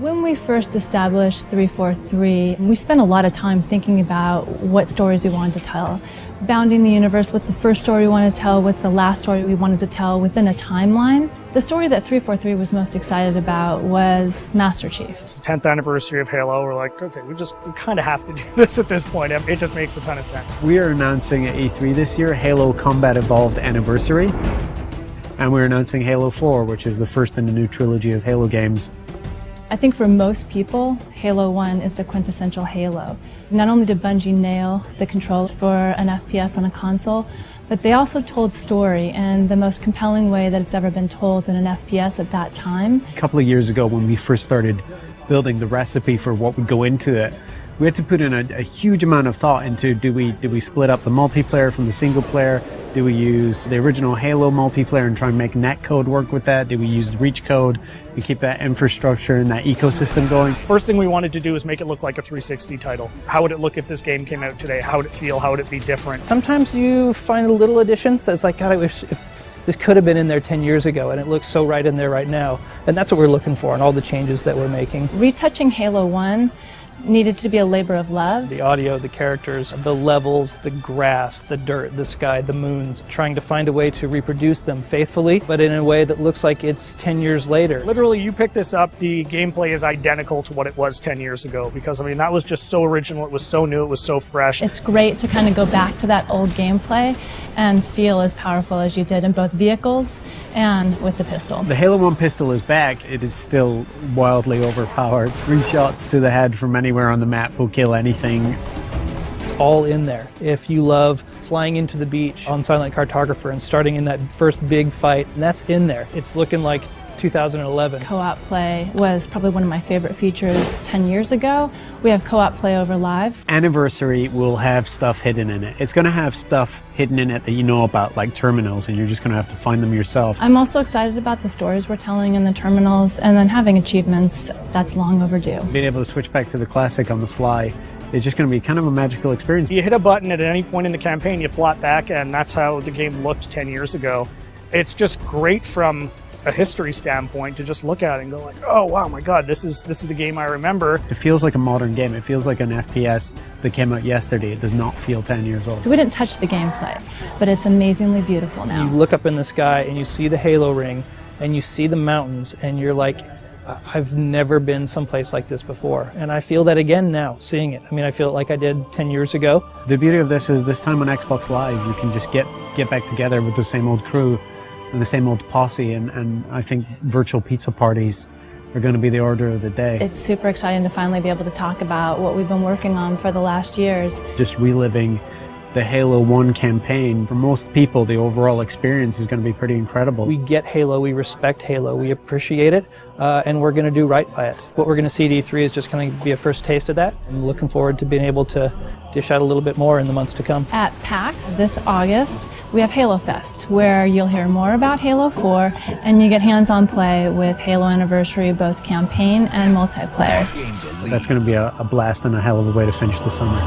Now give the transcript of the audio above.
When we first established 343, we spent a lot of time thinking about what stories we wanted to tell. Bounding the universe, what's the first story we wanted to tell, what's the last story we wanted to tell within a timeline. The story that 343 was most excited about was Master Chief. It's the 10th anniversary of Halo. We're like, okay, we kind of have to do this at this point. It just makes a ton of sense. We are announcing at E3 this year Halo Combat Evolved Anniversary. And we're announcing Halo 4, which is the first in the new trilogy of Halo games. I think for most people, Halo 1 is the quintessential Halo. Not only did Bungie nail the controls for an FPS on a console, but they also told story in the most compelling way that it's ever been told in an FPS at that time. A couple of years ago, when we first started building the recipe for what would go into it, we had to put in a huge amount of thought into do we split up the multiplayer from the single player? Do we use the original Halo multiplayer and try and make netcode work with that? Do we use the reach code? We keep that infrastructure and that ecosystem going. First thing we wanted to do is make it look like a 360 title. How would it look if this game came out today? How would it feel? How would it be different? Sometimes you find little additions that's like, God, I wish if this could have been in there 10 years ago, and it looks so right in there right now. And that's what we're looking for in all the changes that we're making. Retouching Halo 1 needed to be a labor of love. The audio, the characters, the levels, the grass, the dirt, the sky, the moons, trying to find a way to reproduce them faithfully, but in a way that looks like it's 10 years later. Literally, you pick this up, the gameplay is identical to what it was 10 years ago, because I mean, that was just so original, it was so new, it was so fresh. It's great to kind of go back to that old gameplay and feel as powerful as you did in both vehicles and with the pistol. The Halo 1 pistol is back. It is still wildly overpowered. 3 shots to the head from anywhere on the map will kill anything. It's all in there. If you love flying into the beach on Silent Cartographer and starting in that first big fight, that's in there. It's looking like 2011. Co-op play was probably one of my favorite features 10 years ago. We have co-op play over live. Anniversary will have stuff hidden in it. It's going to have stuff hidden in it that you know about, like terminals, and you're just going to have to find them yourself. I'm also excited about the stories we're telling in the terminals, and then having achievements. That's long overdue. Being able to switch back to the classic on the fly is just going to be kind of a magical experience. You hit a button at any point in the campaign, you flop back, and that's how the game looked 10 years ago. It's just great from a history standpoint to just look at it and go like, oh wow, my god, this is the game I remember. It feels like a modern game. It feels like an FPS that came out yesterday. It does not feel 10 years old. So we didn't touch the gameplay, but it's amazingly beautiful now. You look up in the sky and you see the Halo ring and you see the mountains and you're like, I've never been someplace like this before. And I feel that again now, seeing it. I mean, I feel it like I did 10 years ago. The beauty of this is this time on Xbox Live, you can just get back together with the same old crew and the same old posse, and I think virtual pizza parties are going to be the order of the day. It's super exciting to finally be able to talk about what we've been working on for the last years. Just reliving the Halo 1 campaign. For most people, the overall experience is going to be pretty incredible. We get Halo, we respect Halo, we appreciate it, and we're going to do right by it. What we're going to see at E3 is just going to be a first taste of that. I'm looking forward to being able to dish out a little bit more in the months to come. At PAX this August, we have Halo Fest, where you'll hear more about Halo 4, and you get hands-on play with Halo Anniversary, both campaign and multiplayer. That's going to be a blast and a hell of a way to finish the summer.